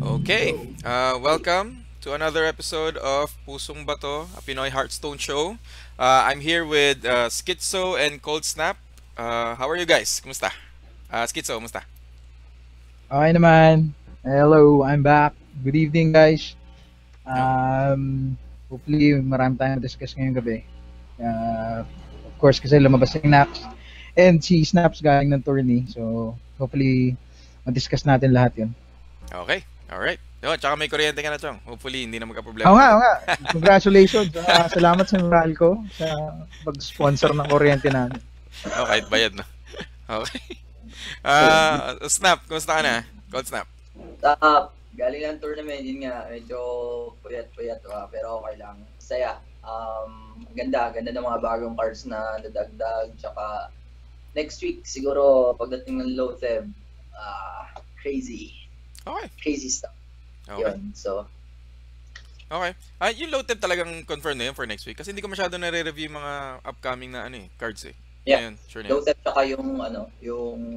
Okay, welcome to another episode of Pusong Bato, a Pinoy Hearthstone show. I'm here with Schizo and Cold Snap. How are you guys? Kumusta? Schizo, kumusta? Okay naman. Hello, I'm back. Good evening, guys. No? Hopefully, marami tayong discuss ngayong gabi. Of course, kasi lumabas si Naps. And si Snaps galing ng tourney. So, hopefully, ma-discuss natin lahat yun. Okay, alright. Yun, tsaka may kuryente ka na, Chong. Hopefully, hindi na Oo magka-problema nga, ulit. oo nga. Congratulations. Salamat sa Meralco sa pag-sponsor ng kuryente namin. Kahit bayad na. Okay. Snap, kumusta ka na? Cold Snap. Galing ng tournament, yun nga, medyo puyat-puyat pero okay lang. Saya. Ganda ng mga bagong cards na nadagdag. Tsaka next week, siguro pagdating ng Loatheb, crazy. Okay, Crazy stuff. okay. Yun, so, Okay. Yung low tip talagang confirm na yun for next week kasi hindi ko masyado nare-review yung mga upcoming na cards eh. yeah. Ngayon, sure na yun. Loatheb tsaka yung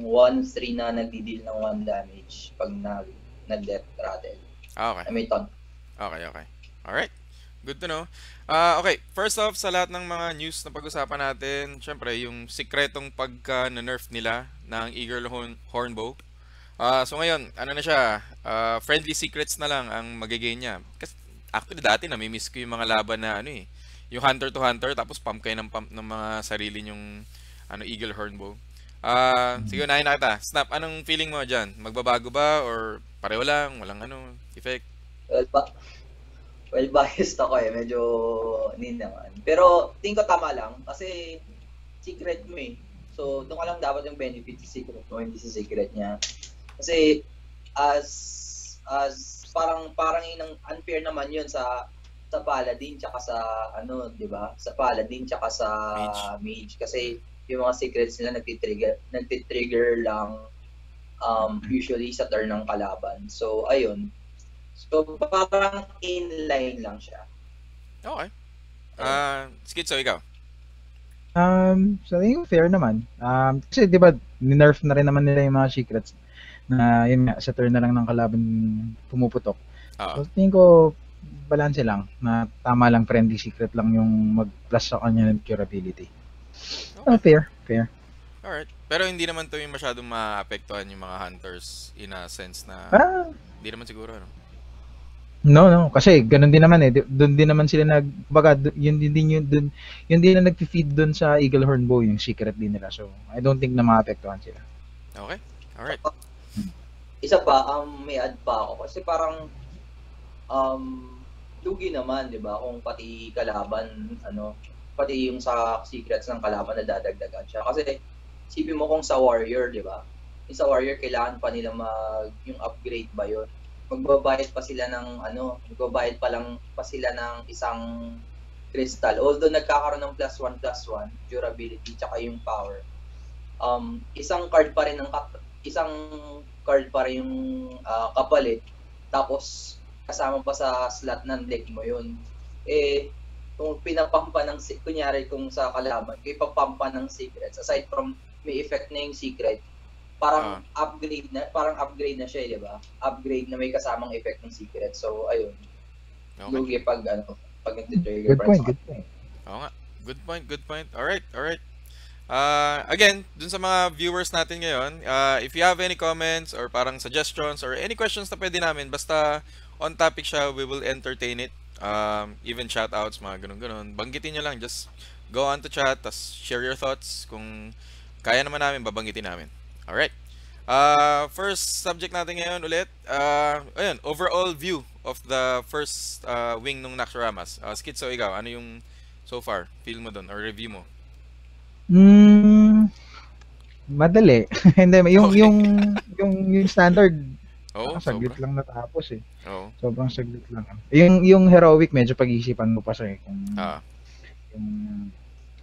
1-3 na nagdi-deal ng 1 damage pag nag-death rattle. Okay. May ton. Okay. Alright. Good to know. Okay, first off, sa lahat ng mga news na pag-usapan natin, syempre, yung sikretong pagka-nerf nila ng Eagle Hornbow. So ngayon, ano na siya, friendly secrets na lang ang magiging niya. Kasi actually dati nami-miss ko yung mga laban na yung hunter to hunter tapos pump kayo ng pump ng mga sarili yung Eagle Hornbow. Sige, unahin na kita. Snap, anong feeling mo dyan? Magbabago ba or pareho lang, walang effect? Well, biased ako medyo hindi naman. Pero tingin ko tama lang kasi secret mo eh. So, doon ka lang dapat yung benefit sa secret mo, hindi sa secret niya. Kasi as parang inang unfair naman 'yun sa paladin tsaka sa 'di ba? Sa paladin tsaka sa mage kasi yung mga secrets nila nagti-trigger lang usually sa turn ng kalaban. So, ayun. So, parang inline lang siya. Okay. Skitso, ikaw? So, tingin ko fair naman. Kasi, di ba, nerf na rin naman nila yung mga secrets na yun nga, sa turn na lang ng kalaban pumuputok. Oo. So, tingin ko, balance lang, na tama lang, friendly secret lang yung mag-plus sa kanya ng curability. Okay. Fair. Alright. Pero hindi naman to yung masyadong maapektuhan yung mga hunters in a sense na hindi naman siguro, No, kasi ganun din naman doon din naman sila yun din na nagfi-feed doon sa Eagle Hornbow yung secret din nila. So, I don't think na maapektuhan sila. Okay. Alright. Isa pa, may add pa ako kasi parang lugi naman, 'di ba? Kung pati kalaban pati yung sa secrets ng kalaban na dadagdagan siya. Kasi isipin mo kung sa warrior, 'di ba? Yung sa warrior kailangan pa nila yung upgrade ba 'yon? Magbabayad pa sila ng magbabayad pa sila ng isang crystal. Although nagkakaroon ng +1/+1 durability tsaka yung power. Isang card pa rin yung kapalit, tapos kasama pa sa slot ng deck mo yun. Kung pinapampa kunyari kung sa kalaban, kung ipapampa ng secrets, aside from may effect na yung secret, parang upgrade na siya, di ba? Upgrade na may kasamang effect ng secret. So, ayun. Okay. Lugi pag nag-trigger. Good point. Oo nga. Good point. Alright. Again, dun sa mga viewers natin ngayon, if you have any comments or parang suggestions or any questions na pwede namin, basta on topic siya, we will entertain it. Even shoutouts, mga ganun. Banggitin nyo lang, just go on to chat, tas share your thoughts. Kung kaya naman namin, babanggitin namin. Alright. First subject natin ngayon ulit, ayun, overall view of the first wing nung Naxxramas. Skitso, ikaw, ano yung so far, feel mo dun or review mo? Madali. Hindi, Okay. yung standard, saglit sobra. lang natapos eh. Oo. Sobrang saglit lang. Yung heroic, medyo pag-iisipan mo pa siya kung yung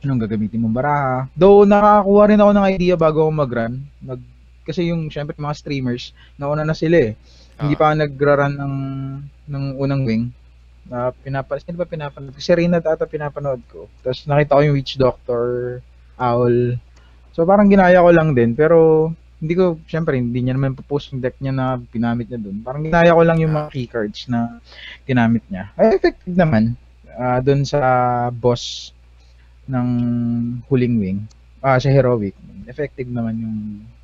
anong gagamitin mong baraha. Though nakakuha rin ako ng idea bago ako mag-run. Kasi yung syempre mga streamers, nauna na sila eh. Hindi pa ako nag-run ng unang wing. Sino ba pinapanood? Si Reyna ata pinapanood ko. Tapos nakita ko yung Witch Doctor, Owl. So parang ginaya ko lang din. Pero hindi ko, syempre, hindi niya naman post yung deck niya na ginamit niya dun. Parang ginaya ko lang yung mga key cards na ginamit niya. Ay, effective naman. Dun sa boss ng Huling Wing, sa Heroic, effective naman yung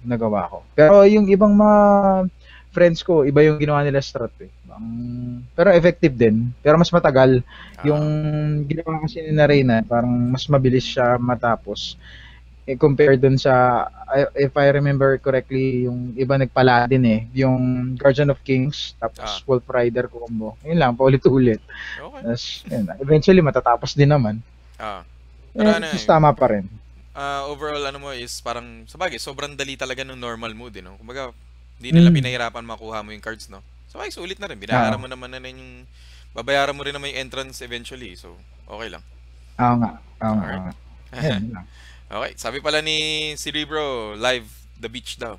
nagawa ko. Pero yung ibang mga friends ko, iba yung ginawa nila strat eh. Pero effective din. Pero mas matagal. Yung ginawa kasi ni Reyna, parang mas mabilis siya matapos. Compare dun sa, if I remember correctly, yung iba nagpala din eh. Yung Guardian of Kings, tapos Wolf Rider combo. Yun lang, paulit-ulit. Okay. Tapos, yun, eventually matatapos din naman. Pero tama pa rin. Overall, ano mo is parang, sabagay, sobrang dali talaga ng normal mode, no? Kumbaga, hindi nila pinahirapan makuha mo yung cards, no? So, ay, sulit na rin. Binayaran mo naman na rin yung, babayaran mo rin naman yung entrance eventually. So, okay lang. Oo nga. Yan lang. Okay, sabi pala ni Cerebro, live the beach daw.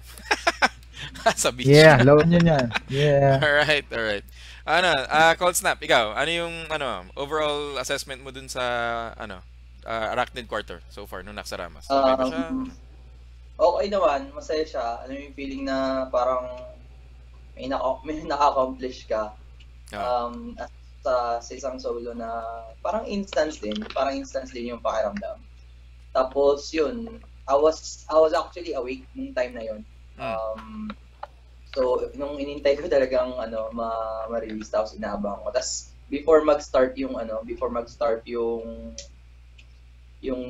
Sa beach. Yeah, loan yun yan. Yeah. Alright. Cold Snap, ikaw, ano yung overall assessment mo dun sa Arachnid Quarter so far nung Naxxaramas? Okay ba siya? Okay naman, masaya siya. Ano yung feeling na parang may naka-accomplish ka. Sa isang solo na parang instance din yung pakiramdam. Tapos yun, I was actually awake nung time na yun. So nung inintay ko talagang ma-release, tapos inaabang ko. Tapos before mag-start yung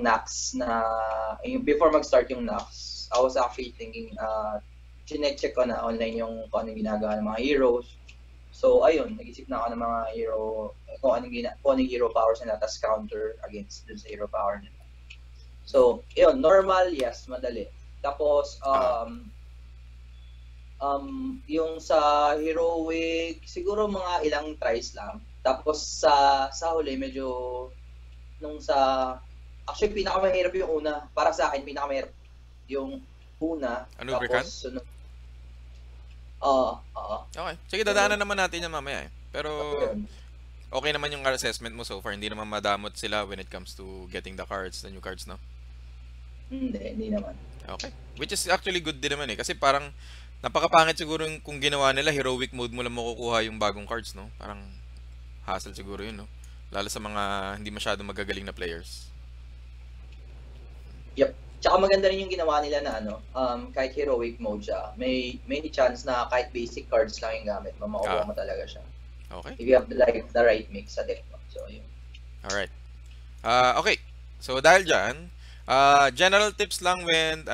Nax, I was actually thinking, chinecheck ko na online yung kung anong ginagawa ng mga heroes. So ayun, nag-isip na ako ng mga hero, kung anong hero powers nila, tapos counter against dun sa hero power nila. So, yun, normal, yes, madali. Tapos, yung sa heroic, siguro mga ilang tries lang. Tapos sa huli, medyo, actually, pinakamahirap yung una. Para sa akin, pinakamahirap yung una. Ano, tapos, sunod. Okay. Sige, dadaanan naman natin yan mamaya eh. Pero, okay naman yung assessment mo so far. Hindi naman madamot sila when it comes to getting the cards, the new cards, no? Hindi naman. Okay. Which is actually good din naman eh. Kasi parang napakapangit siguro kung ginawa nila, heroic mode mo lang makukuha yung bagong cards, no? Parang hassle siguro yun, no? Lalo sa mga hindi masyado magagaling na players. Yep. Tsaka maganda rin yung ginawa nila na kahit heroic mode siya, may chance na kahit basic cards lang yung gamit mo, makukuha mo talaga siya. Okay. If you have the right mix sa deck mo. So, yun. Alright. Okay. So, dahil dyan, general tips lang when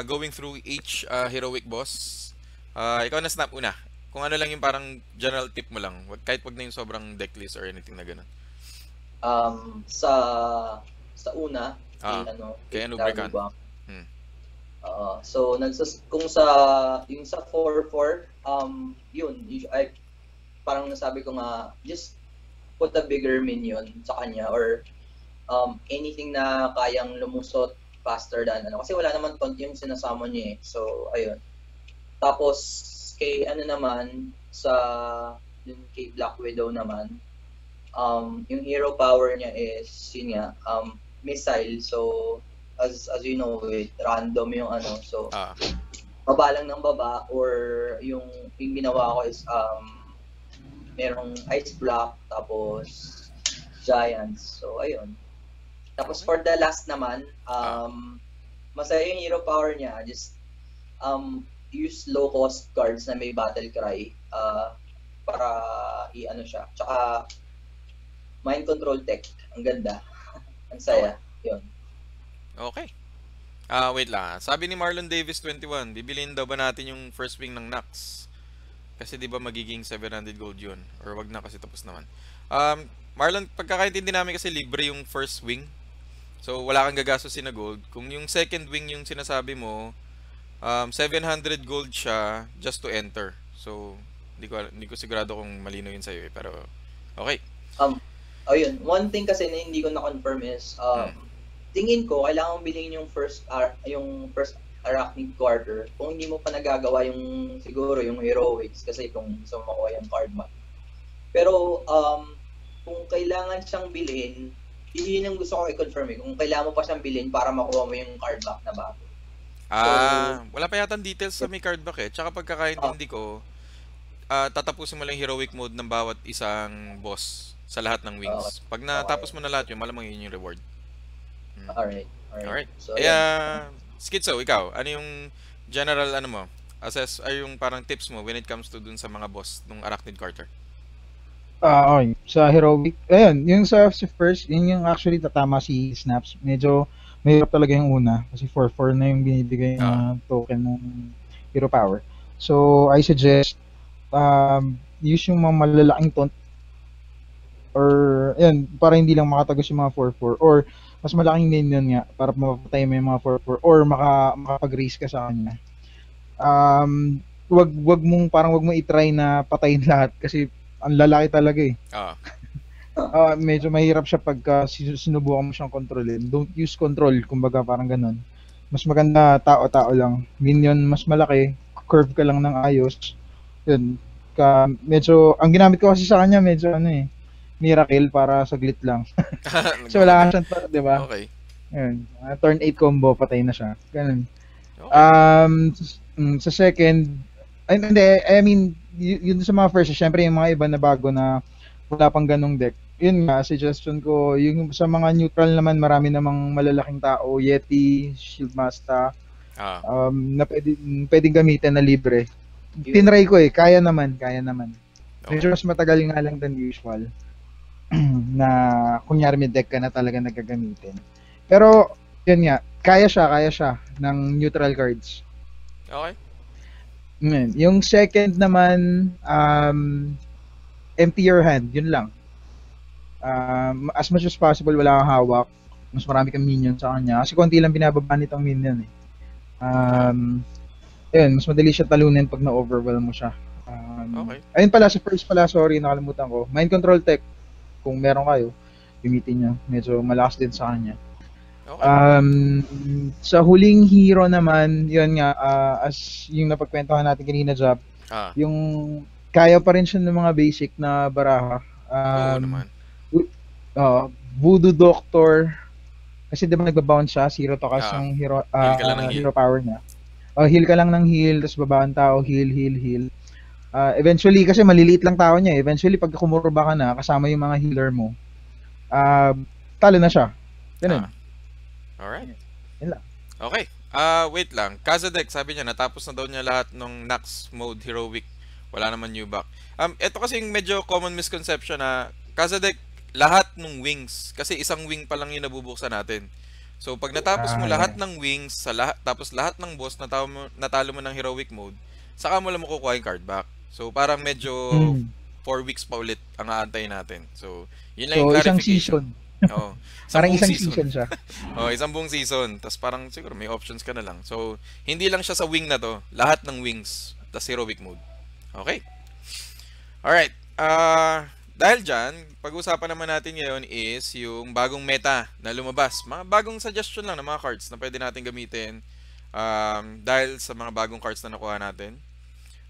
going through each heroic boss. Ikaw na Snap una. Kung ano lang yung parang general tip mo lang, kahit wag na yung sobrang deck list or anything na gano'n. Sa una, kay Nubrican. So kung yung sa 4-4, yun, parang nasabi ko nga, just put a bigger minion sa kanya or anything na kayang lumusot faster than kasi wala naman taunt yung sinasama niya eh. So ayun. Tapos kay naman kay Black Widow naman, yung hero power niya is yun nga, missile. So as you know, random yung so baba lang ng baba, or yung ginawa ko is merong ice block tapos giants. So ayun. Tapos for the last naman, masaya yung hero power niya. Just use low cost cards na may battle cry para siya. Tsaka mind control tech. Ang ganda. Ang saya. Yun. Okay. Wait lang. Sabi ni Marlon Davis 21, bibiliin daw ba natin yung first wing ng Nax? Kasi di ba magiging 700 gold yun? Or wag na kasi tapos naman. Marlon, pagkakaintindi namin kasi libre yung first wing. So, wala kang gagastusin na gold. Kung yung second wing yung sinasabi mo, 700 gold siya just to enter. So, hindi ko sigurado kung malino yun sa'yo eh. Pero, okay. Ayun. One thing kasi na hindi ko na-confirm is, tingin ko, kailangan bilhin yung first Arachnid Quarter kung hindi mo pa nagagawa yung, siguro, yung heroics kasi kung gusto mo makuha yung card map. Pero, kung kailangan siyang bilhin, yun ang gusto ko i-confirm eh. Kung kailangan mo pa siyang bilhin para makuha mo yung card back na bago. Wala pa yata details sa may card back eh. Tsaka pagkakaintindi ko, tatapusin mo lang heroic mode ng bawat isang boss sa lahat ng wings. Pag natapos mo na lahat yun, malamang yun yung reward. Alright. So, Skitso, ikaw, ano yung general assess ay yung parang tips mo when it comes to dun sa mga boss nung Arachnid Carter? Okay. Sa heroic, ayun, yung sa first, yun yung actually tatama si Snaps. Medyo mahirap talaga yung una kasi 4-4 na yung binibigay na token ng hero power. So, I suggest use yung mga malalaking taunt or yan, para hindi lang makatagos yung mga 4-4 or mas malaking minion nga para mapatay mo yung mga 4-4 or makapag-raise ka sa kanya. Wag mong i-try na patayin lahat kasi ang lalaki talaga eh. Medyo mahirap siya pagka sinubukan mo siyang kontrolin. Don't use control, kumbaga parang ganun. Mas maganda tao-tao lang. Minion mas malaki, curve ka lang ng ayos. Yun. Medyo ang ginamit ko kasi sa kanya medyo miracle para saglit lang. So wala ka siyang, 'di ba? Okay. Yun. Turn 8 combo, patay na siya. Ganun. Okay. Sa second, I mean, yun sa mga first, syempre yung mga iba na bago na wala pang ganong deck. Yun nga, suggestion ko, yung sa mga neutral naman, marami namang malalaking tao, Yeti, Shieldmaster, na pwedeng gamitin na libre. Tinry ko kaya naman. Okay. Medyo mas matagal nga lang than usual. Na kunyari may deck ka na talaga nagagamitin. Pero, yun nga, kaya siya ng neutral cards. Okay. Yung second naman, empty your hand, yun lang. As much as possible, wala kang hawak. Mas marami kang minion sa kanya. Kasi konti lang binababa nitong minion eh. Ayun, mas madali siya talunin pag na-overwhelm mo siya. Okay. Ayun pala, sa first pala, sorry, nakalimutan ko. Mind Control Tech, kung meron kayo, gamitin nyo. Medyo malakas din sa kanya. Okay. Sa huling hero naman, yun nga, as yung napagkwentuhan natin kanina, Jab, yung kaya pa rin siya ng mga basic na baraha. Oo naman. Voodoo Doctor, kasi diba nagbabounce siya, 0 to cast yung hero, hero power niya. Heal ka lang ng heal, tapos babaan tao, heal. Eventually, kasi maliliit lang tao niya, eventually pag kumurba ka na, kasama yung mga healer mo, talo na siya. Ganun. Alright. Yun lang. Okay. Wait lang. Kazadek, sabi niya, natapos na daw niya lahat ng Nax mode heroic. Wala naman new back. Ito kasi yung medyo common misconception na Kazadek, lahat ng wings. Kasi isang wing pa lang yung nabubuksan natin. So, pag natapos mo lahat ng wings, tapos lahat ng boss, natalo mo ng heroic mode, saka mo lang makukuha yung card back. So, parang medyo 4 weeks pa ulit ang aantayin natin. So, yun lang yung clarification. Parang isang season siya. Isang buong season. Tapos parang siguro may options ka na lang. So, hindi lang siya sa wing na to. Lahat ng wings. Tas heroic mode. Okay. Alright. Dahil dyan, pag-usapan naman natin ngayon is yung bagong meta na lumabas. Mga bagong suggestion lang ng mga cards na pwede natin gamitin dahil sa mga bagong cards na nakuha natin.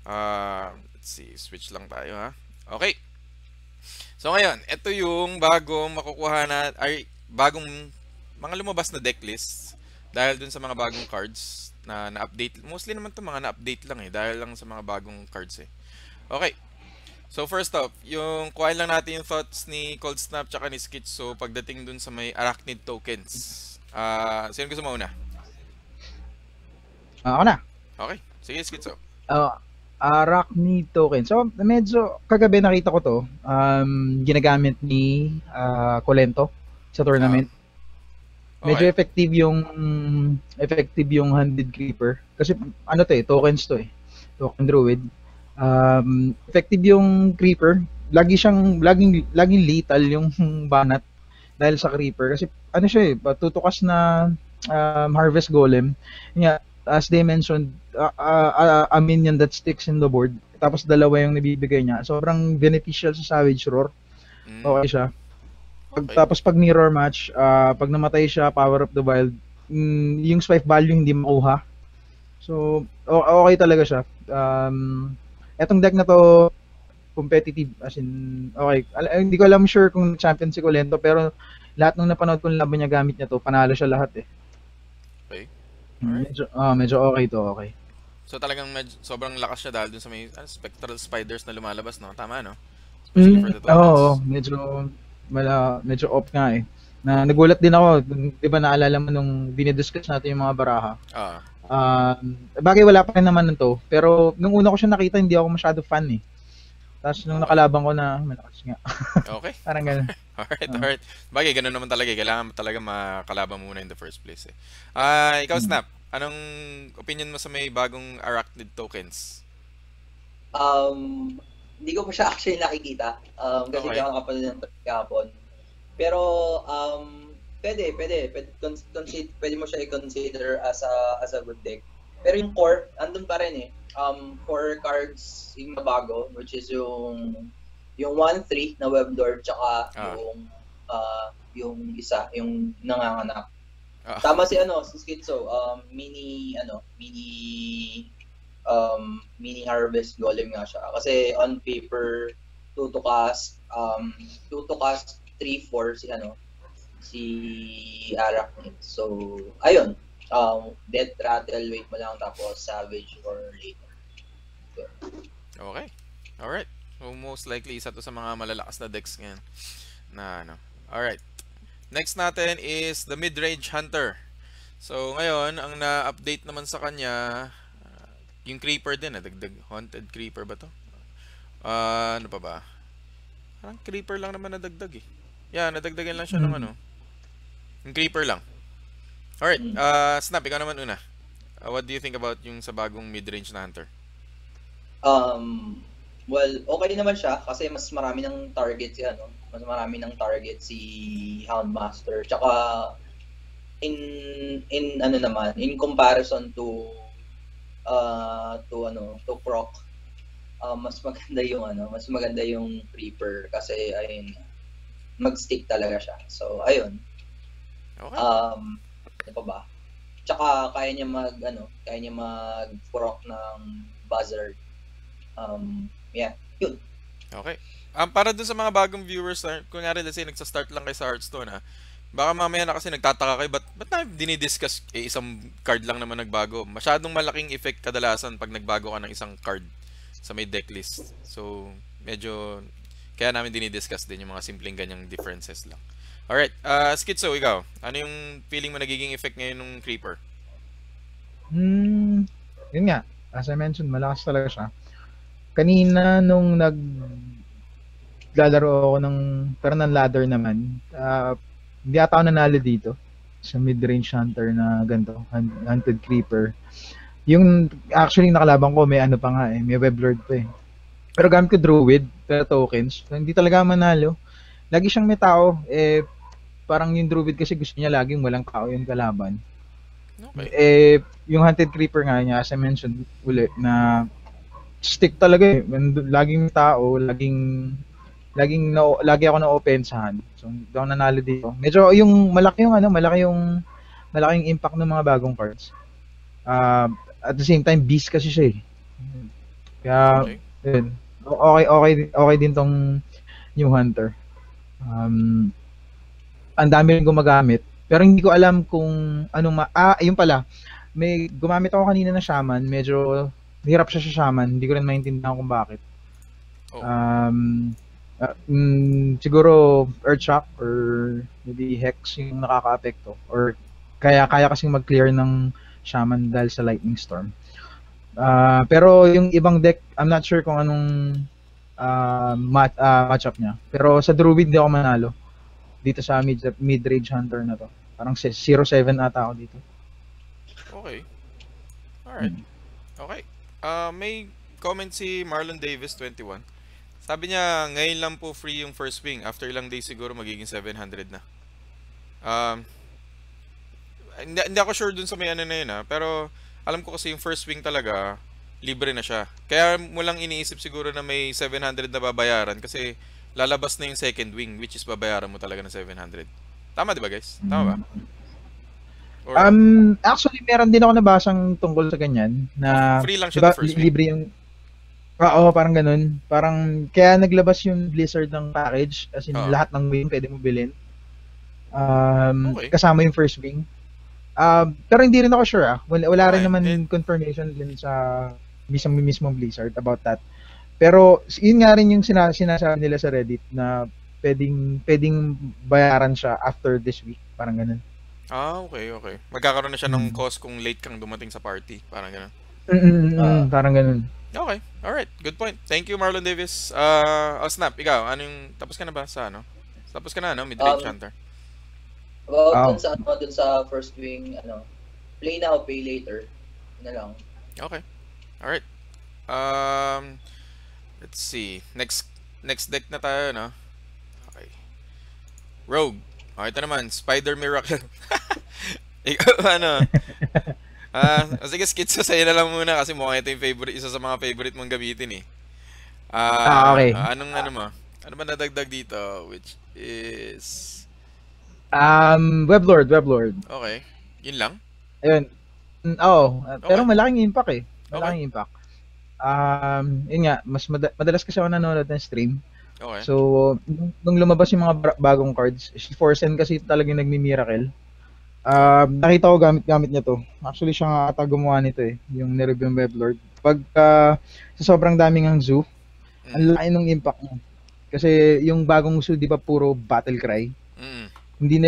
Let's see. Switch lang tayo ha. Okay. So ngayon, ito yung bagong makukuha bagong mga lumabas na decklist dahil dun sa mga bagong cards na na-update. Mostly naman 'to mga na-update lang dahil lang sa mga bagong cards Okay. So first off, yung kuhain lang natin yung thoughts ni Cold Snap tsaka ni Skitso pagdating dun sa may Arachnid tokens. Sino gusto mo una? Ako na. Okay. Sige, Skitso. Arachnid token. So, medyo kagabi nakita ko to. Ginagamit ni Colento sa tournament. Medyo effective yung Handed Creeper. Kasi tokens to Token Druid. Effective yung Creeper. Laging lethal yung banat dahil sa Creeper. Kasi tutukas na Harvest Golem. As they mentioned, a minion that sticks in the board. Tapos dalawa yung nabibigay niya. Sobrang beneficial sa Savage Roar. Okay siya. Tapos pag mirror match, pag namatay siya, Power of the Wild, yung swipe value hindi makuha. So, okay talaga siya. Etong deck na to, competitive. As in, okay. Hindi ko alam sure kung champion si Colento, pero lahat ng napanood kong laban niya gamit niya to, panalo siya lahat Okay. Alright. Medyo okay to, okay. So talagang sobrang lakas siya dahil dun sa may spectral spiders na lumalabas, no? Tama, no? Especially for the Oo, tokens. medyo off nga eh. Nagulat din ako, 'di ba naalala mo nung dinidiscuss natin yung mga baraha. Bagay wala pa rin naman nito, pero nung una ko siya nakita hindi ako masyado fan eh. Tapos nung nakalaban ko na, malakas nga. Okay. Parang ganun. Alright. Bagay, ganun naman talaga. Kailangan talaga makalaban muna in the first place eh. Ikaw, Snap, anong opinion mo sa may bagong Arachnid tokens? Hindi ko pa siya actually nakikita. Kasi hindi ako nakapanood ng kahapon. Pero, pwede mo siya i-consider as a good deck. Pero yung core, andun pa rin eh. 4 cards yung bago, which is yung 1-3 na Webdor, tsaka yung isa, yung nanganganak. Tama si Schizo, mini harvest golem nga siya. Kasi on paper, 2 to cast 3-4 si Arachnid. So, ayun. Death Rattle, wait mo lang, tapos Savage or later. Okay. Alright. So, most likely, isa to sa mga malalakas na decks ngayon. Alright. Next natin is the Mid-Range Hunter. So, ngayon, ang na-update naman sa kanya, yung Creeper din, dagdag. Haunted Creeper ba to? Ano pa ba? Parang Creeper lang naman nadagdag eh. Yeah, nadagdagan lang siya ng yung Creeper lang. Alright, Snap, ikaw naman una. What do you think about yung sa bagong mid-range na Hunter? Well, okay naman siya kasi mas marami ng target si Houndmaster. Tsaka in comparison to Proc, mas maganda yung Creeper kasi ayun, mag-stick talaga siya. So ayun. Okay. Ano pa ba? Tsaka kaya niya mag-proc ng Buzzard. Yeah, yun. Okay. Para dun sa mga bagong viewers, kunyari let's say nagsa-start lang kayo sa Hearthstone baka mamaya na kasi nagtataka kayo, ba't na dinidiscuss isang card lang naman nagbago? Masyadong malaking effect kadalasan pag nagbago ka ng isang card sa may decklist. So, medyo kaya namin dinidiscuss din yung mga simpleng ganyang differences lang. Alright, Schizo, ikaw, ano yung feeling mo nagiging effect ngayon ng Creeper? Yun nga, as I mentioned, malakas talaga siya. Kanina nung naglalaro ako pero ng ladder naman, hindi ata ako nanalo dito sa mid-range hunter na ganito, hunted creeper. Yung actually nakalaban ko may pa nga may weblord pa eh. Pero gamit ko druid, pero tokens, hindi talaga manalo. Lagi siyang may tao, parang yung druid kasi gusto niya laging walang tao yung kalaban. Okay. Yung hunted creeper nga niya, as I mentioned uli, na stick talaga eh. Laging may tao, lagi ako na opensahan. So, hindi ako nanalo dito. Medyo yung malaking impact ng mga bagong cards. At the same time, beast kasi siya eh. Kaya, yun. Okay din tong new hunter. Ang dami rin gumagamit. Pero hindi ko alam kung yun pala. May gumamit ako kanina na shaman. Medyo hirap siya sa shaman. Hindi ko rin maintindihan kung bakit. Siguro Earthshock or maybe Hex yung nakaka-apekto. Or kaya kasing mag-clear ng shaman dahil sa lightning storm. Pero yung ibang deck, I'm not sure kung anong matchup niya. Pero sa druid hindi ako manalo dito sa mid-range hunter na to. Parang 0-7 ata ako dito. Okay. Alright. Okay. May comment si Marlon Davis 21. Sabi niya, ngayon lang po free yung first wing. After ilang days siguro magiging 700 na. Hindi ako sure dun sa may na yun pero alam ko kasi yung first wing talaga libre na siya. Kaya mo lang iniisip siguro na may 700 na babayaran kasi lalabas na yung second wing which is babayaran mo talaga ng 700. Tama di ba guys? Tama ba? Actually meron din ako nabasang tungkol sa ganyan na free lang siya, diba, the first wing. Libre yung oo, parang ganun. Parang kaya naglabas yung Blizzard ng package as in lahat ng wing pwede mo bilhin. Okay. Kasama yung first wing. Pero hindi rin ako sure Wala rin Okay, naman then, confirmation din sa mismong Blizzard about that. Pero yun nga rin yung sinasabi nila sa Reddit na pwedeng bayaran siya after this week, parang ganun. okay, okay. Magkakaroon na siya ng Mm. cost kung late kang dumating sa party. Parang ganun. Parang ganun. Okay, alright. Good point. Thank you, Marlon Davis. Snap, ikaw, tapos ka na ba sa ano? Tapos ka na, no? Mid-range Hunter. About dun sa first wing, play now, pay later. Yun na lang. Okay. Alright. Let's see. Next deck na tayo, no? Okay. Rogue. Okay, ito naman. Spider Miracle. Ikaw, sige, skits sa'yo na lang muna kasi mukhang ito yung isa sa mga favorite mong gamitin eh. Okay. Anong mo? Ano ba nadagdag dito? Which is... Weblord. Okay. Yun lang? Ayun. Pero malaking impact Malaking impact. Yun nga, madalas kasi ako nanonood ng stream. Okay. So, nung lumabas yung mga bagong cards, si Forsen kasi talagang nagmi-miracle. Nakita ko gamit niya to. Actually, siya nga ata gumawa nito yung Nerubian Weblord. Pagka sa sobrang daming ang zoo, ang laki ng impact niya. Kasi yung bagong zoo, di ba puro battle cry? Hindi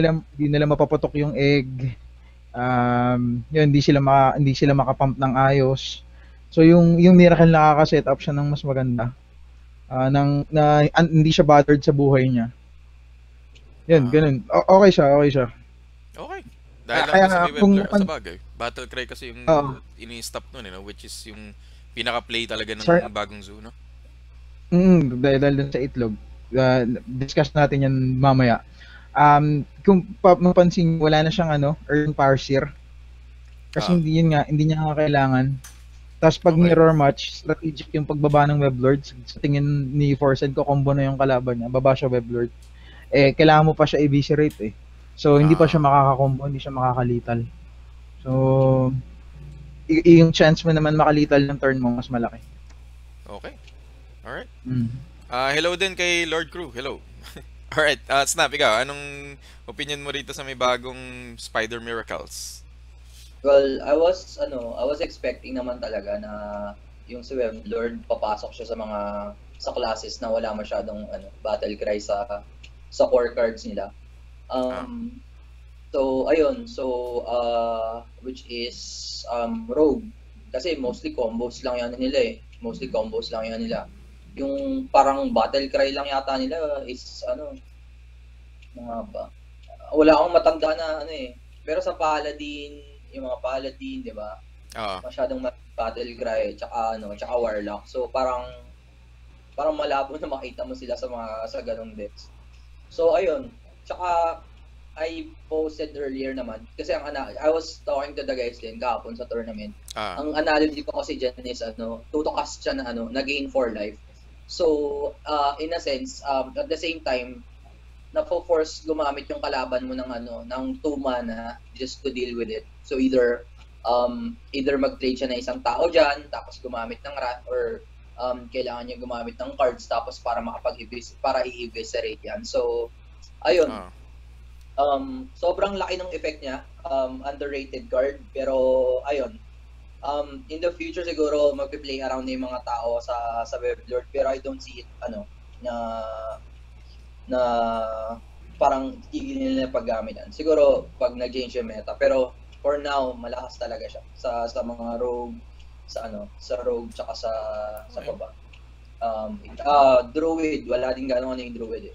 nila mapaputok yung egg. Yun, hindi sila makapump ng ayos. So yung miracle nakaka-set up siya ng mas maganda. Hindi siya bothered sa buhay niya. Yun, ganun. Okay siya. Okay. Dahil lang sa may Weblord sa bagay. Battle cry kasi yung ini-stop nun, which is yung pinaka-play talaga ng bagong zoo, no? Dahil dun sa itlog. Discuss natin yan mamaya. Kung mapansin, wala na siyang earn power seer. Kasi hindi niya kailangan. Tapos pag mirror match, strategic yung pagbaba ng Weblord. Sa tingin ni Forsen ko, combo na yung kalaban niya. Baba siya Weblord. Kailangan mo pa siya eviscerate So, hindi pa siya makakakombo, hindi siya makakalital. So, yung chance mo naman makalital ng turn mo, mas malaki. Okay. Alright. Hello din kay Lord Crew. Hello. Alright, Snap, ikaw, anong opinion mo rito sa may bagong Spider Miracles? Well, I was expecting naman talaga na yung si Weblord papasok siya sa classes na wala masyadong battle cry sa core cards nila. So ayun, which is Rogue, kasi mostly combos lang yan nila yung parang battle cry lang yata nila is wala akong matanda na pero sa Paladin, yung mga Paladin, di ba? Masyadong battle cry tsaka Warlock. So parang malabo na makita mo sila sa ganung decks. So ayun, tsaka I posted earlier naman kasi I was talking to the guys din kahapon sa tournament. Ang analogy ko kasi dyan is tutukas siya na gain for life. So in a sense, at the same time, na-force gumamit yung kalaban mo ng 2 mana just to deal with it. So either mag-trade siya na isang tao dyan, tapos gumamit ng Wrath, or kailangan niya gumamit ng cards tapos para i-eviscerate yan. So ayun. Sobrang laki ng effect niya. Underrated card, pero ayun. In the future siguro magpi-play around na yung mga tao sa Weblord, pero I don't see it na parang tigil nila na paggamitan. Siguro pag nag-change yung meta, pero for now malakas talaga siya sa mga rogue, sa rogue tsaka sa baba. Druid, wala din ganong yung druid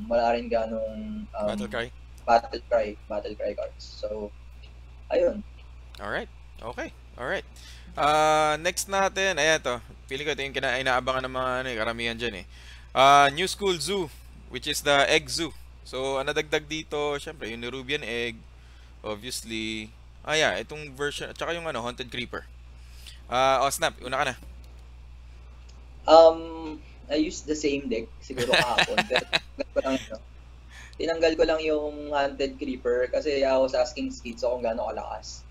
wala rin ganong battle cry cards. So ayun. Alright. Okay. Alright. Next natin, ayan to. Pili ko ito yung inaabangan ng mga karamihan dyan New School Zoo, which is the Egg Zoo. So, nadagdag dito, syempre, yung Nerubian Egg, obviously. Itong version, at saka yung Haunted Creeper. Snap, una ka na. I used the same deck siguro kahapon. Tinanggal ko lang yung Haunted Creeper kasi I was asking Skitso kung gaano kalakas.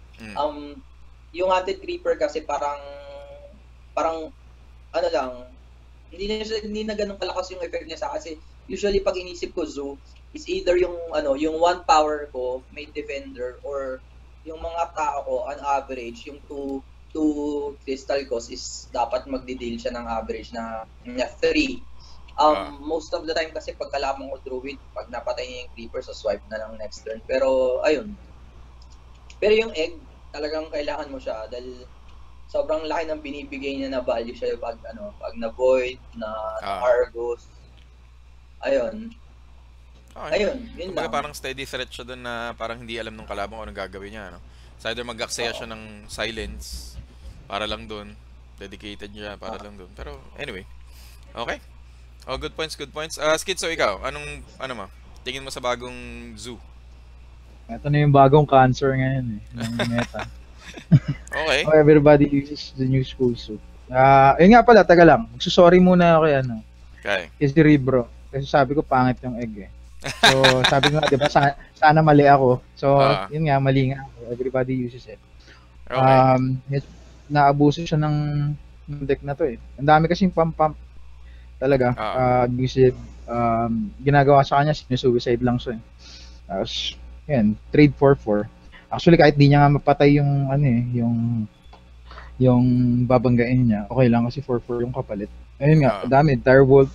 Yung Haunted Creeper kasi parang hindi na ganun kalakas yung effect niya kasi usually pag inisip ko Zoo is either yung 1 power ko, may defender, or yung mga tao ko, on average, yung 2 crystal cost is dapat magdi-deal siya ng average na 3. Most of the time kasi pag kalaban ko druid, pag napatay niya yung creeper, so swipe na lang next turn. Pero, ayun. Pero yung egg, talagang kailangan mo siya dahil sobrang laki ng binibigay niya na value siya pag na void, na Argos. Ayun. Ayun, yun lang. Parang steady threat siya doon na parang hindi alam nung kalaban kung anong gagawin niya, no? So either mag-aksaya siya ng silence para lang doon, dedicated niya para lang doon. Pero anyway. Okay. Oh, good points. Skitzo, ikaw, anong tingin mo sa bagong zoo? Ito na yung bagong cancer ngayon ng meta. Okay. Everybody uses the new school suit. Yun nga pala, taga lang. Magsusorry muna ako kay Okay. Kasi Ribro. Kasi sabi ko pangit yung egg So, sabi ko nga, di ba, sana mali ako. So, yun nga, mali nga ako. Everybody uses it. Okay. Naabuso siya ng deck na to Ang dami kasing pump talaga. Abusive. Ginagawa sa kanya, sinusuicide lang siya Tapos, yan, trade 4-4. Actually, kahit di niya nga mapatay yung, yung babanggain niya, okay lang kasi 4-4 yung kapalit. Ayun nga, dami. Direwolf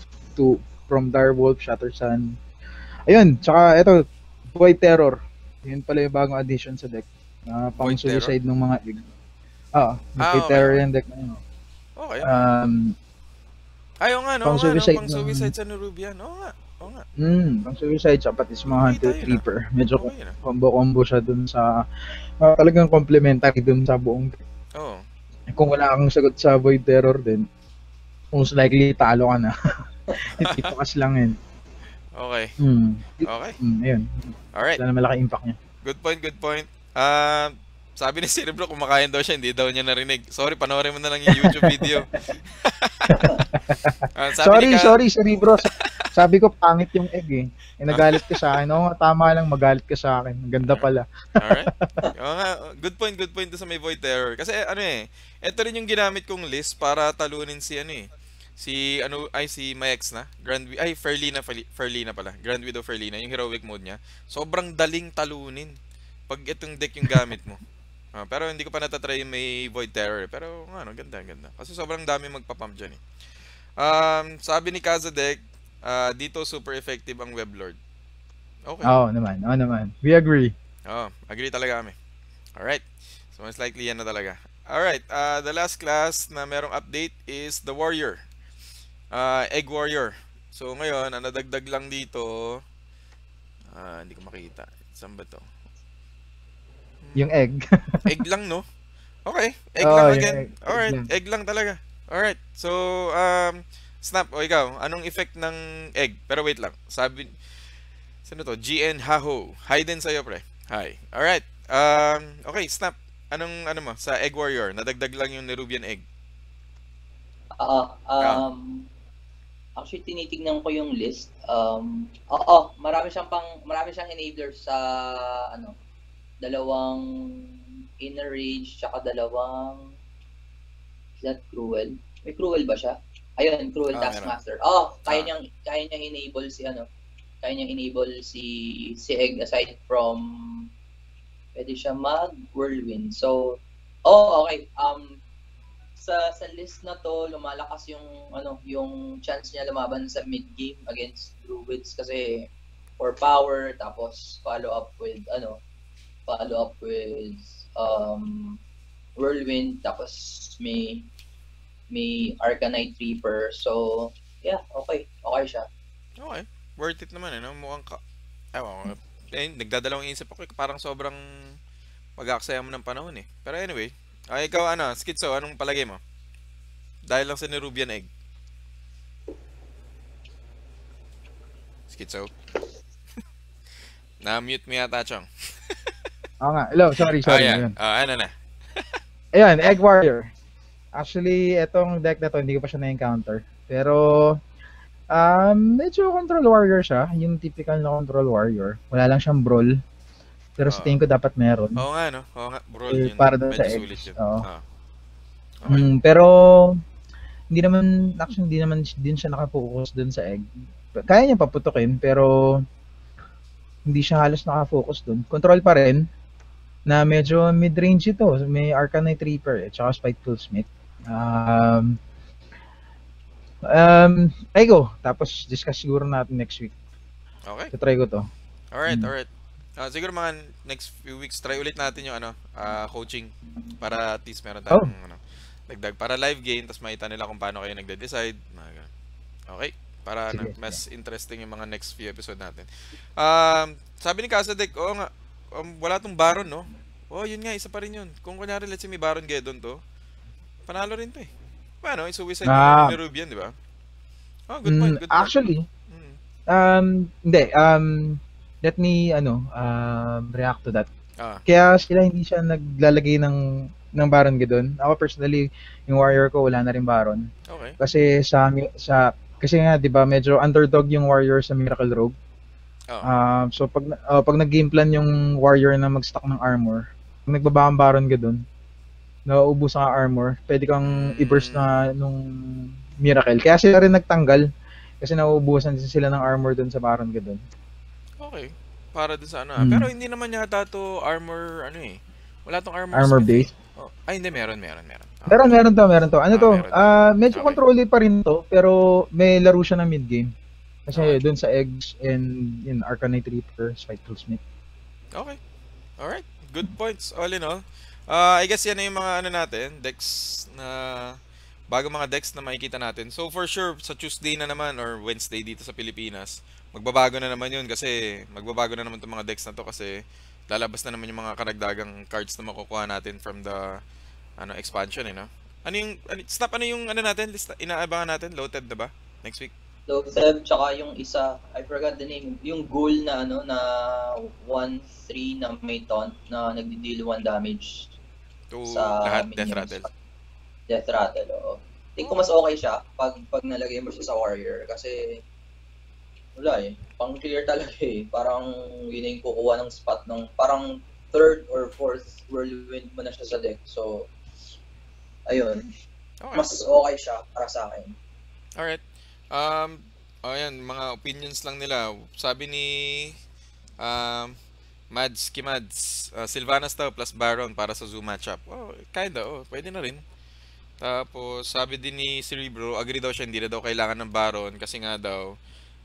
from Direwolf, Shatter Sun. Ayun, tsaka ito, Void Terror. Yun pala yung bagong addition sa deck. Pang suicide ng mga egg. Void Terror yung deck na yun. Okay. Ayaw nga, no? Pang suicide sa Nerubian. Oo nga. Pang suicide siya, pati sa mga Hunter Creeper. Medyo combo siya dun sa, talagang complementary dun sa buong. Kung wala kang sagot sa Void Terror din, most likely talo ka na. Ipakas lang yun. Okay. Okay. Ayun. Alright. Wala na malaki impact niya. Good point. Sabi ni Cerebro, kumakain daw siya, hindi daw niya narinig. Sorry, panoorin mo na lang yung YouTube video. Sorry, Cerebro. Sabi ko, pangit yung egg nagalit ka sa akin. Oo nga, tama lang, magalit ka sa akin. Ganda pala. Alright. Good point sa may Void Terror. Kasi ito rin yung ginamit kong list para talunin si si Mayex na. Ferlina pala. Grand Widow Ferlina, yung heroic mode niya. Sobrang daling talunin pag itong deck yung gamit mo. Pero hindi ko pa natatry yung may Void Terror. Pero ganda. Kasi sobrang dami magpapump dyan sabi ni Kazadek, dito super effective ang Weblord. Okay. Oo naman. We agree. Agree talaga kami. Alright. So most likely yan na talaga. Alright, the last class na merong update is the Warrior. Egg Warrior. So ngayon, ang nadagdag lang dito, hindi ko makita. Saan ba to? Yung egg. Egg lang, no? Okay, egg lang again. Alright, egg lang talaga. Alright, so, Snap, ikaw, anong effect ng egg? Pero wait lang, sabi, sino to? GN Haho. Hi din sa'yo, pre. Hi. Alright, okay, Snap, anong, mo, sa Egg Warrior, nadagdag lang yung Nerubian egg. Actually, tinitignan ko yung list. Marami siyang enablers sa, dalawang Inner Rage, tsaka dalawang, is that Cruel? May Cruel ba siya? Ayun, Cruel Taskmaster. Kaya niyang enable si Egg aside from pwede siya mag-Whirlwind. So, okay. Sa list na to, lumalakas yung chance niya lumaban sa mid game against Druids kasi for power, tapos follow up with Whirlwind, tapos may Arcanite Reaper. So, yeah, okay siya. Okay. Worth it naman no? Mukhang nagdadalawang isip ako, parang sobrang pag-aaksaya mo ng panahon Pero anyway, ikaw Skitzo, anong palagay mo? Dahil lang sa Nerubian egg. Skitzo. Na-mute mo yata, Chong. Oo nga. Hello, sorry. Ayan. Ano na? Ayan, Egg Warrior. Actually, etong deck na to, hindi ko pa siya na-encounter. Pero, medyo control warrior siya. Yung typical na control warrior. Wala lang siyang brawl. Pero sa tingin ko dapat meron. Oo nga, no? Oo nga, brawl yun. Para doon sa egg. Okay. Pero, hindi naman din siya nakapokus doon sa egg. Kaya niya paputukin, pero hindi siya halos nakafocus doon. Control pa rin. na medyo mid-range ito. May Arcanite Reaper at saka Spiteful Smith. Ay go. Tapos discuss siguro natin next week. Okay. Try ko to. Alright. Siguro mga next few weeks, try ulit natin yung coaching para at least meron tayong dagdag para live game, tapos makita nila kung paano kayo nagde-decide. Okay? Para mas interesting yung mga next few episode natin. Sabi ni Casadec, nga, wala tong Baron, no? Yun nga, isa pa rin yun. Kung kunyari, let's say may Baron Geddon to, panalo rin to eh. Paano? Isuwisay ni Rubian, di ba? Good point. Actually, hindi. Let me, react to that. Kaya sila hindi siya naglalagay ng Baron Geddon. Ako personally, yung Warrior ko, wala na rin Baron. Okay. Kasi kasi nga, di ba, medyo underdog yung Warrior sa Miracle Rogue. So, pag nag-game plan yung Warrior na mag-stock ng armor, pag nagbaba ang Baron Geddon, nauubos ang armor, pwede kang i-burst na nung Miracle. Kaya sila rin nagtanggal kasi nauubusan sila ng armor dun sa Baron Geddon. Okay. Para dun sa Pero hindi naman yata to armor, wala tong armor base. Ay, hindi, meron. Meron to. Medyo controlled pa rin to, pero may laro siya ng mid-game. Kasi dun sa Eggs and in Arcanite Reaper, Spiteful Smith. Okay. Alright. Good points, all in all. I guess yan na yung mga natin, decks na bago mga decks na makikita natin. So for sure, sa Tuesday na naman or Wednesday dito sa Pilipinas, magbabago na naman yun kasi magbabago na naman itong mga decks na to kasi lalabas na naman yung mga karagdagang cards na makukuha natin from the expansion no? Ano yung natin? Lista, inaabangan natin? Loaded na ba? Next week? Loaded, tsaka yung isa, I forgot the name, yung ghoul na na 1-3 na may taunt na nagdi-deal 1 damage. To sa lahat, Death Rattle. Death Rattle, oo. Think ko mas okay siya pag nalagay mo siya sa Warrior kasi wala pang clear talaga parang yun yung kukuha ng spot ng parang 3rd or 4th whirlwind mo na siya sa deck. So, ayun. Okay. Mas okay siya para sa akin. Alright. Ayan, mga opinions lang nila. Sabi ni Mads Kimads, Sylvanas daw plus Baron para sa Zoom matchup. Kinda, pwede na rin. Tapos, sabi din ni Cerebro, agree daw siya, hindi na daw kailangan ng Baron kasi nga daw,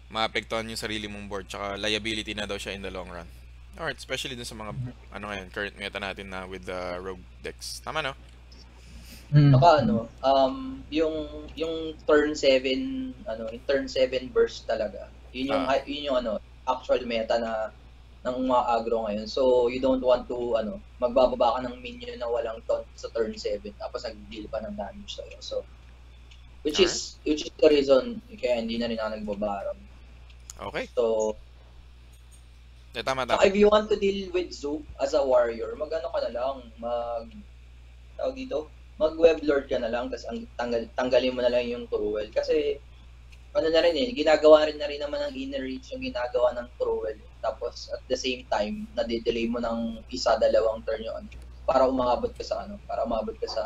maapektuhan yung sarili mong board, tsaka liability na daw siya in the long run. Alright, especially dun sa mga, ngayon, current meta natin na with the Rogue decks. Tama, no? Saka yung turn 7, yung turn 7 burst talaga. Yun yung actual meta na ng mga aggro ngayon. So, you don't want to, magbababa ka ng minion na walang taunt sa turn 7, tapos nag-deal pa ng damage sa'yo. So, which is the reason kaya hindi na rin ako nagbabaron. Okay. So, tama. If you want to deal with Zoop as a warrior, mag-ano ka na lang, mag-web lord ka na lang, tapos tanggalin mo na lang yung Cruel. Kasi, na rin ginagawa rin naman ng Inner Reach yung ginagawa ng Cruel. Tapos, at the same time, na-delay mo ng 1-2 turn yun para umabot ka sa para umabot ka sa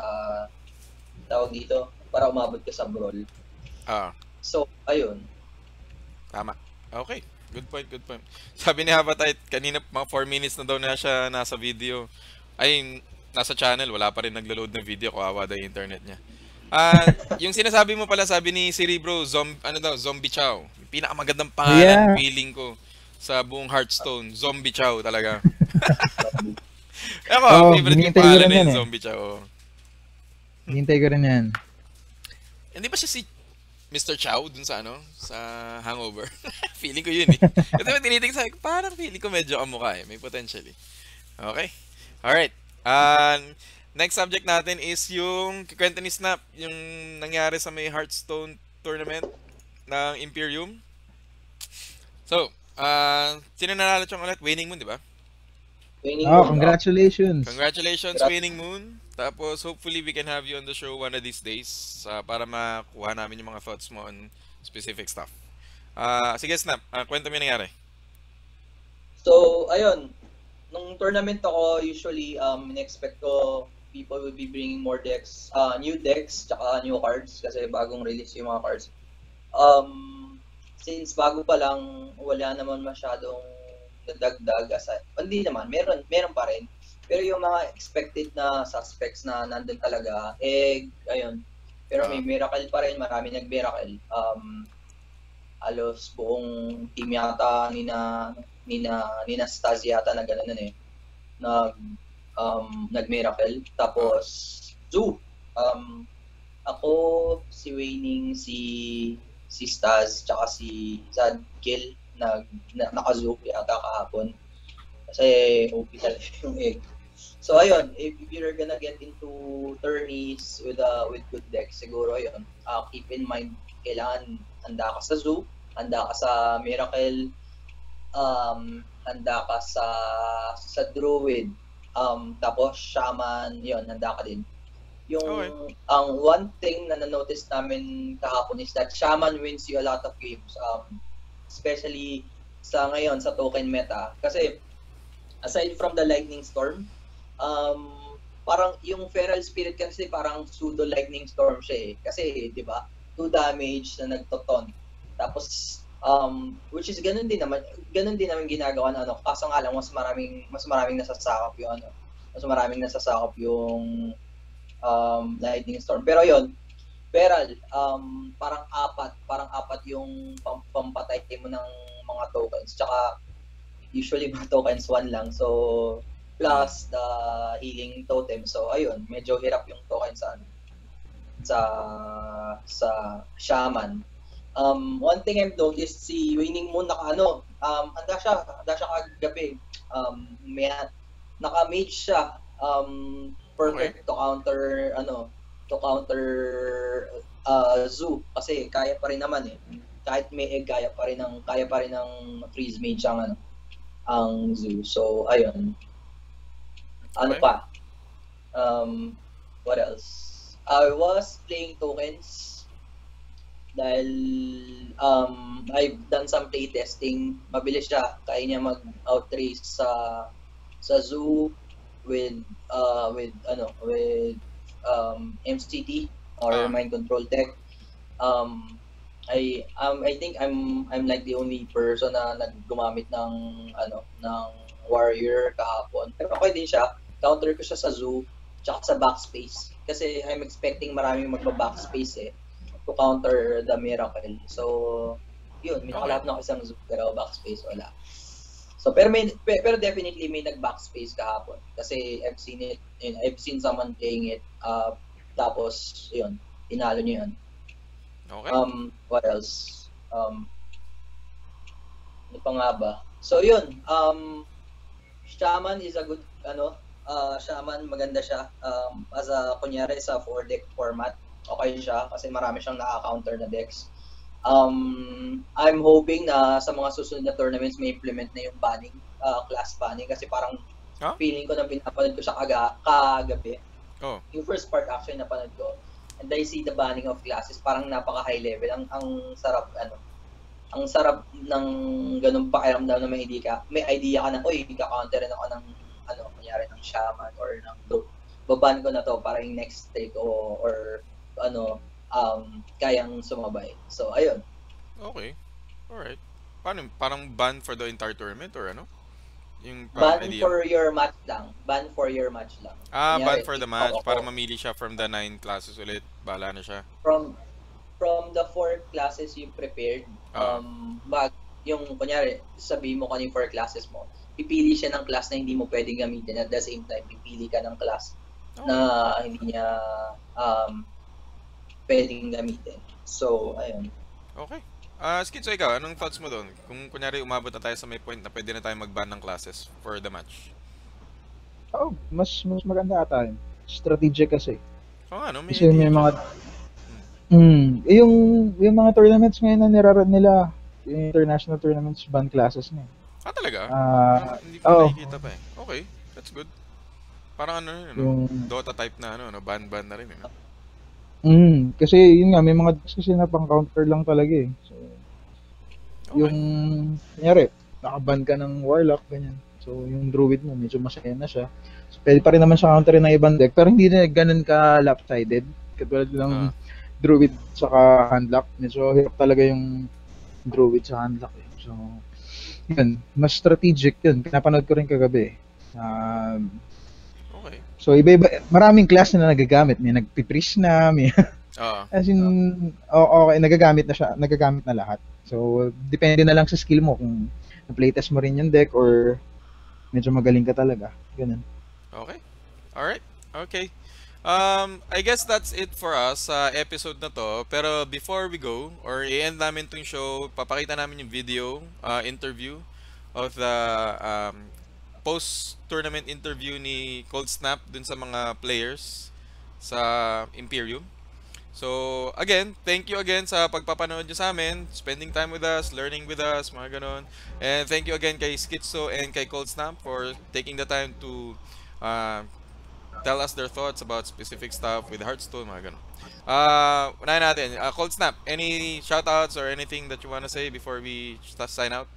para umabot ka sa brawl. So, ayun. Tama. Okay. Good point. Sabi ni Havatite, kanina mga 4 minutes na daw na siya nasa video. Ay, nasa channel, wala pa rin naglo-load ng video, kawawa daw yung internet niya. Yung sinasabi mo pala, sabi ni Cerebro, Zombie Chow. Yung pinakamagandang pangalan, feeling ko, sa buong Hearthstone. Zombie Chow talaga. Ako, favorite yung pangalan na yung Zombie Chow. Hintay ko rin yan. Hindi ba siya si Mr. Chow dun sa sa Hangover? Feeling ko yun Kasi tinitingin sa akin, parang feeling ko medyo kamukha may potential Okay. Alright. Next subject natin is yung kikwento ni Snap, yung nangyari sa may Hearthstone tournament ng Imperium. So, sino nanalo siyang ulit? Winning Moon, di ba? Winning Moon. Congratulations. Congratulations, Winning Moon. Tapos, hopefully, we can have you on the show one of these days para makuha namin yung mga thoughts mo on specific stuff. Sige, Snap. Kwento mo yung nangyari. So, ayun. Nung tournament ako, usually, in-expect ko people will be bringing more decks, new decks, tsaka new cards kasi bagong release yung mga cards. Since bago pa lang, wala naman masyadong nadagdag. Hindi naman, meron pa rin. Pero yung mga expected na suspects na nandun talaga, ayun. Pero may miracle pa rin, marami nag-miracle. Halos buong team yata nina Staz yata na gano'n nag-miracle. Tapos, Zoo. Ako, si Wayning, si Staz, tsaka si Zadkill, naka-Zoo yata kahapon. Kasi OP talaga yung egg. So ayun, if you're gonna get into tourneys with good decks, siguro ayun, keep in mind, kailangan handa ka sa Zoo, handa ka sa Miracle, handa ka sa Druid, tapos Shaman, yun, handa ka din. Ang one thing na na-notice namin kahapon is that Shaman wins you a lot of games, especially sa ngayon sa token meta, kasi aside from the Lightning Storm, parang yung Feral Spirit kasi parang pseudo Lightning Storm siya kasi 'di ba 2 damage na nagtoton, tapos which is ganun din naman ginagawa na kaso nga lang mas maraming nasasakop yung Lightning Storm. Pero yon, Feral, parang apat yung pampatay mo ng mga tokens, tsaka usually mga tokens 1 lang, so plus the healing totem. So ayun, medyo hirap yung token sa Shaman. One thing I've noticed, si Winning Moon handa siya kagabi. Naka-mage siya. Perfect to counter Zoo, kasi kaya pa rin naman kahit may egg, kaya pa rin ng freeze mage ang Zoo. So ayun. Pa? What else? I was playing tokens dahil I've done some playtesting. Mabilis siya. Kaya niya mag-outrace sa Zoo with MCT or mind control tech. I think I'm like the only person na naggumamit ng warrior kahapon. Pero okay din siya. Counter ko siya sa Zoo tsaka sa backspace. Kasi I'm expecting maraming magba-backspace to counter the Miracle. So, yun, may nakalap na ako isang Zoo pero backspace wala. So, pero definitely may nag-backspace kahapon. Kasi I've seen someone playing it. Tapos, yun, tinalo niya yun. Okay. What else? Ano pa nga ba? So, yun. Shaman is a good, Shaman, maganda siya. Kunyari sa 4-deck format, okay siya kasi marami siyang naka-counter na decks. I'm hoping na sa mga susunod na tournaments may implement na yung banning, class banning, kasi parang feeling ko na pinapanood ko siya kagabi. Yung first part actually napanood ko, and I see the banning of classes, parang napaka-high level. Ang sarap ng ganung pakiramdam na may idea ka na, ika-counter rin ako ng kunyari ng Shaman or ng Group. Baban ko na to para yung next take or kayang sumabay. So, ayun. Okay. Alright. Parang ban for the entire tournament or ano? Yung ban for your match lang. Ban for your match lang. Kunyari, ban for the match. Para mamili siya from the 9 classes ulit. Bahala na siya. From the 4 classes you prepared, yung kunyari, sabihin mo kanina 4 classes mo, pipili siya ng class na hindi mo pwedeng gamitin. At the same time, pipili ka ng class na hindi niya pwedeng gamitin. So, ayun. Okay. Skid, so ikaw, anong thoughts mo doon? Kung kunyari umabot na tayo sa may point na pwede na tayo mag-ban ng classes for the match. Mas maganda ata yun. Strategic kasi. Kasi may mga yung mga tournaments ngayon na niraran nila, yung international tournaments, ban classes na. Talaga? Hindi ko nakikita pa Okay, that's good. Parang yung Dota type na ban na rin kasi yun nga, may mga decks kasi na pang counter lang talaga So, yung kunyari, nakaban ka ng Warlock, ganyan. So, yung Druid mo, medyo masaya na siya. So, pwede pa rin naman siya counter ng ibang deck, pero hindi na ganun ka lopsided. Katulad ng Druid saka Handlock. Medyo hirap talaga yung Druid sa Handlock. So, yun, mas strategic yun. Pinapanood ko rin kagabi. So iba-iba, maraming class na nagagamit. May nagpiprish na, may as in, okay, nagagamit na lahat. So depende na lang sa skill mo kung na-playtest mo rin yung deck or medyo magaling ka talaga. Ganun. Okay. Alright. Okay. I guess that's it for us sa episode na to. Pero before we go, or i-end namin tong show, papakita namin yung video, interview of the post-tournament interview ni Cold Snap dun sa mga players sa Imperium. So, again, thank you again sa pagpapanood nyo sa amin, spending time with us, learning with us, mga ganon. And thank you again kay Schizo and kay Cold Snap for taking the time to tell us their thoughts about specific stuff with Hearthstone, mga ganon. Unahin natin, Cold Snap, any shoutouts or anything that you wanna say before we sign out?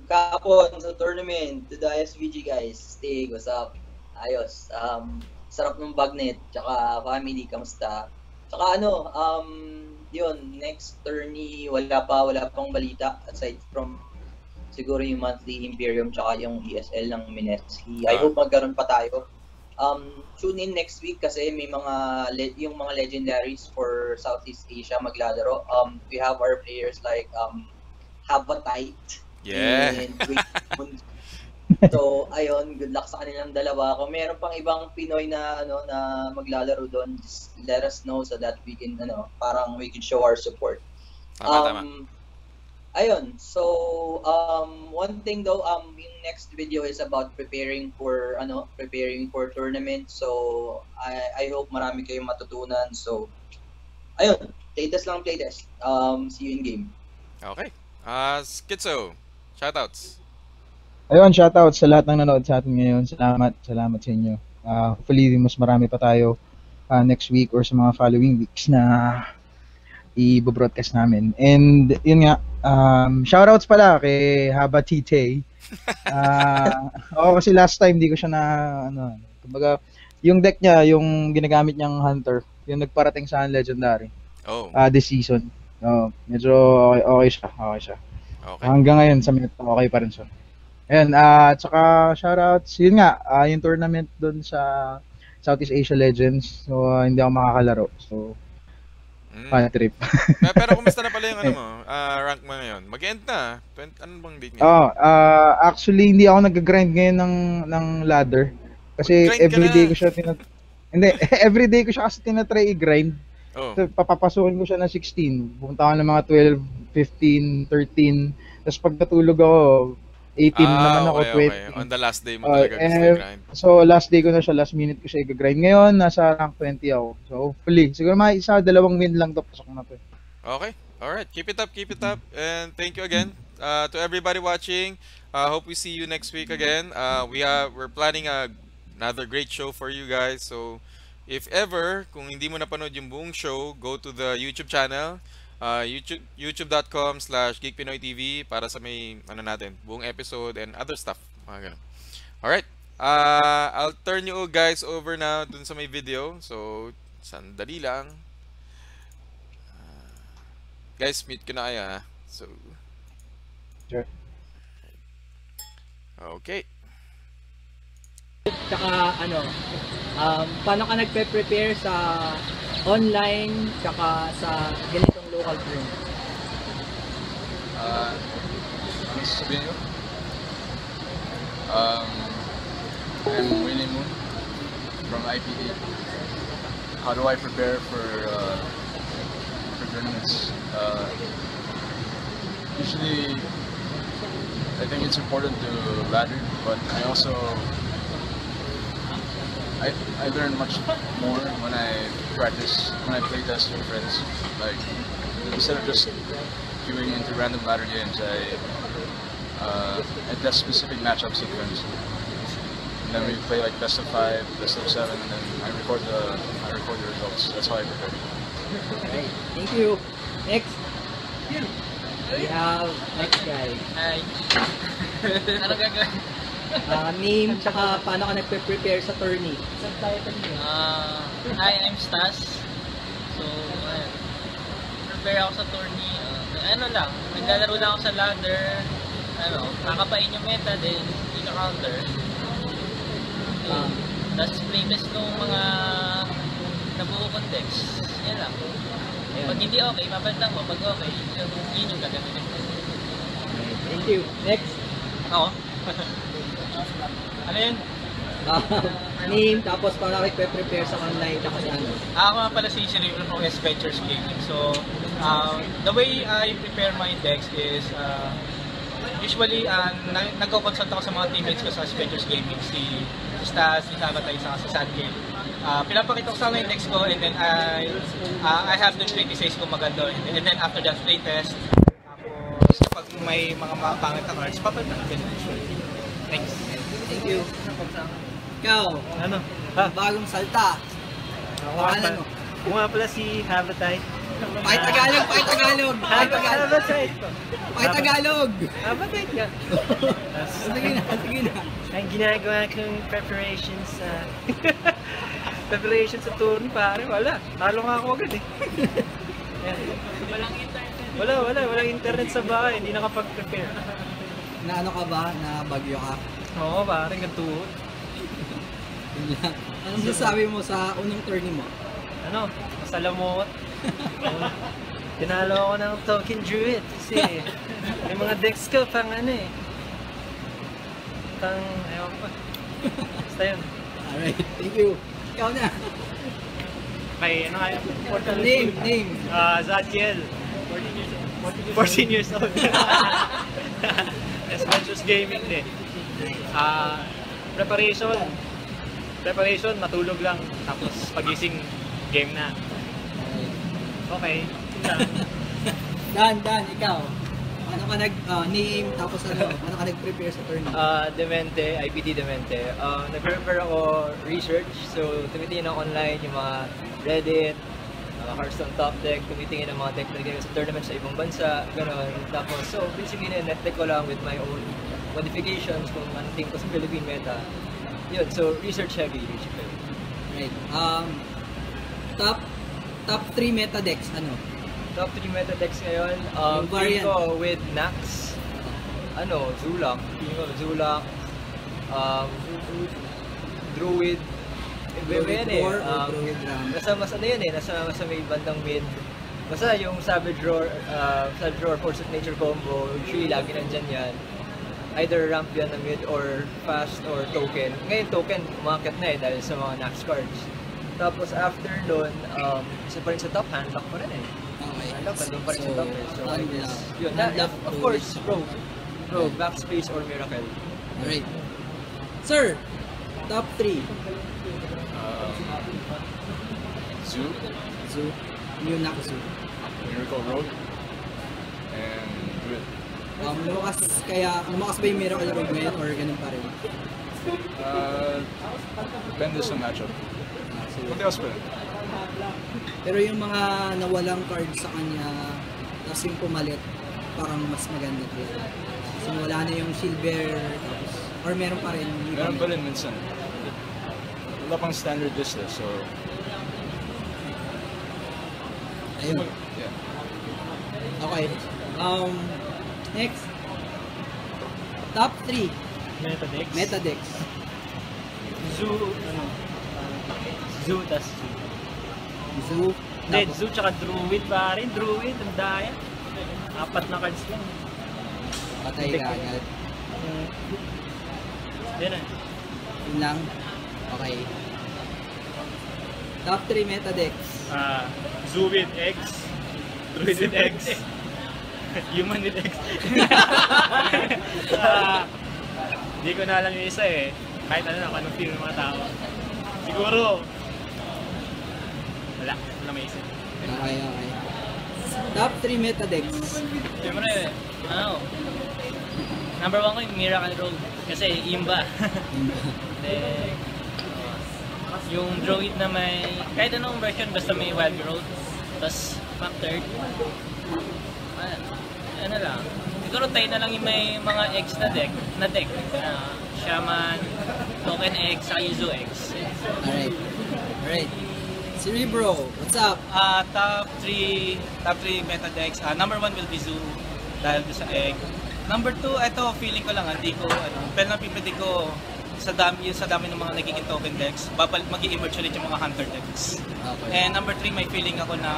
Kapon sa tournament, to the SVG guys, Stig, what's up? Ayos. Sarap ng bagnet, tsaka family, kamusta? Tsaka yun, next tourney, wala pang balita aside from siguro yung monthly Imperium tsaka yung ESL ng Mineski. I hope magkaroon pa tayo. Tune in next week kasi may yung mga legendaries for Southeast Asia maglalaro. We have our players like Havatite. Yeah. And so, ayun, good luck sa kanilang dalawa. Kung meron pang ibang Pinoy na na maglalaro doon, just let us know so that we can parang we can show our support. Tama. Ayun. So, one thing though, yung next video is about preparing for tournament. So, I hope marami kayong matutunan. So, ayun, playtest. See you in game. Okay. Schizo, shoutouts. Ayun, shoutouts sa lahat ng nanood sa atin ngayon. Salamat sa inyo. Hopefully, mas marami pa tayo next week or sa mga following weeks na i-broadcast namin. And yun nga, shoutouts pala kay Haba Tite. Kasi last time di ko siya kumbaga, yung deck niya, yung ginagamit niyang Hunter, yung nagparating sa Legendary. This season. Medyo okay siya. Okay. Hanggang ngayon sa minute okay pa rin siya. Ayan, tsaka shoutouts, yun nga, yung tournament doon sa Southeast Asia Legends. So, hindi ako makakalaro. So, fun trip. Pero kumusta na pala yung rank mo ngayon? Mag-end na. Ano bang date niya? Actually, hindi ako nag-grind ngayon ng ladder. Kasi everyday ko siya everyday ko siya kasi tinatry i-grind. So, papapasukin ko siya ng 16. Pumunta ako ng mga 12, 15, 13. Tapos pag natulog ako, 18 naman ako, okay. 20. On the last day mo talaga gusto i-grind. So, last day ko na siya, last minute ko siya i-grind. Ngayon, nasa rank 20 ako. So, hopefully, siguro mga 1-2 win lang to, pasok na to. Okay, alright. Keep it up. And thank you again to everybody watching. Hope we see you next week again. We're planning another great show for you guys. So, if ever, kung hindi mo napanood yung buong show, go to the YouTube channel. youtube.com/GeekPinoyTV para sa may buong episode and other stuff, mga ganun. Alright, I'll turn you guys over now dun sa may video. So, sandali lang. Guys, mute ko na kayo ha. So, sure. Okay. Tsaka paano ka nagpe-prepare sa online tsaka sa ganitong local tournament? Ano sasabihin ko? I'm Willie Moon from IPA. How do I prepare for tournaments? Usually, I think it's important to ladder, but I also I learn much more when I play test with friends. Like, instead of just queuing into random ladder games, I test specific matchups with friends. And then we play like best of 5, best of 7, and then I record the results. That's how I prepare. Okay, thank you. Next, we have next guy. Hi. Ano gagawin? Name, tsaka paano ka nagpe-prepare sa tourney? Hi, I'm Stas. So, prepare ako sa tourney. Naglalaro lang ako sa ladder. Kakapain yung meta din, ika-counter. Tapos playtest nung mga nabuo kong decks. Yan lang. Pag hindi okay, mapalitan ko. Pag okay, yun yung gagamitin ko. Thank you. Next. Oo. Ano yun? Name, tapos paano prepare sa online, tapos ano? Ako nga pala si Cerebro from S Ventures Gaming. So, the way I prepare my decks is, usually, nagko-consult ako sa mga teammates ko sa S Ventures Gaming, si Stas, si Sabatay, saka si Sadgate. Pinapakita ko sa mga decks ko, and then I have them criticize kung maganda. And then after that, play test. Tapos, kapag may mga pangit na cards, papalitan ko. Thanks. Thank you. Ikaw, Ano? bagong salta. Pangalan mo? Ako nga pala si Habatite. Pakit Tagalog, pakit Tagalog, pakit Tagalog. Habatite. Pakit Tagalog. Habatite nga. Sige na, sige na. Ang ginagawa kong preparation sa turn, pare, wala. Talo nga ako agad eh. Yan. Walang internet. Walang internet sa bahay, hindi nakapag-prepare. Na ano ka ba? Na bagyo ka? Oo, pare, gantuhod. Yun lang. Anong masasabi mo sa unang tourney mo? Ano, masalamot. Tinalo ako ng Token Druid kasi may mga decks ko pang ano eh. Pang, ewan pa. Basta yun. Alright, thank you. Ikaw na. May ano kayo? Name. Zatiel. 14 years old. Ventures Gaming din. Preparation, matulog lang. Tapos pagising, game na. Okay. Dan, ikaw. Ano ka name, tapos ano ka nag-prepare sa tourney? Demente, IPD Demente. Nag-prepare ako research, so tumitingin ako online yung mga Reddit, Hearthstone Top Deck, tumitingin ang mga deck na ginagawa sa tournament sa ibang bansa, gano'n. Tapos, so basically, net deck ko lang with my own modifications kung anong team ko sa Philippine meta. Yun, so research heavy, basically. Right. Top 3 meta decks, ano? Top 3 meta decks ngayon, Yung variant. ko with Nax, Zulak, Druid, Druid War o Druid Ram? nasa may bandang mid. Basta yung Savage Roar, Force of Nature combo, usually lagi nandyan yan. Either ramp yan na mid or fast or token. Ngayon token, umakit na dahil sa mga Nax cards. Tapos after nun, isa pa rin sa top, handlock pa rin eh. Okay. Handlock, andun pa rin sa top eh. So, I guess, yun. Handlock, Of course, Rogue, Backspace or Miracle. Alright. Sir, top 3. Zoo, New Nax Zoo. Miracle Road, and Druid. Lumakas ba yung Miracle Rogue ngayon or ganun pa rin? Depende sa matchup. Kunti else pa rin. Pero yung mga nawalang card sa kanya, tapos yung pumalit, parang mas maganda din. Kasi wala na yung silver, tapos, or meron pa rin. Meron pa rin minsan. Wala pang standard list so... Ayun. Yeah. Okay. Next. Top 3 Meta decks. meta decks. Zoo, tas Zoo. Dead Zoo, tsaka Druid pa rin. Druid, ang daya. 4 na cards lang. Patay ka agad. Yan na. Yun lang. Okay. Top 3 meta decks. Zoo with X, Druid with X, Human with X. Hindi ko na alam yung isa eh. Kahit ano, anong feel ng mga tao. Siguro, wala may isa. Okay. Top 3 meta decks. Siyempre, number 1 ko yung Miracle Rogue. Kasi Imba. Yung Druid na may, kahit anong version, basta may Wild Growth. Tapos, Factored. Ano lang. Siguro tayo na lang yung may mga X na deck. Shaman, Token X, saka Yuzu X. Alright. Cerebro, what's up? Top 3 meta decks. Number 1 will be Zoo dahil sa egg. Number 2, ito feeling ko lang, hindi ko pero napipredict ko sa dami ng mga nagiging token decks, mag-i-emerge ulit yung mga hunter decks. Okay. And number 3, may feeling ako na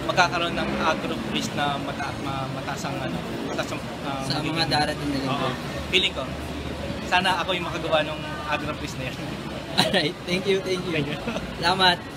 magkakaroon ng aggro priest na mataas ang sa mga darating na linggo. Feeling ko. Sana ako yung makagawa ng aggro priest na yan. Alright, thank you. Salamat.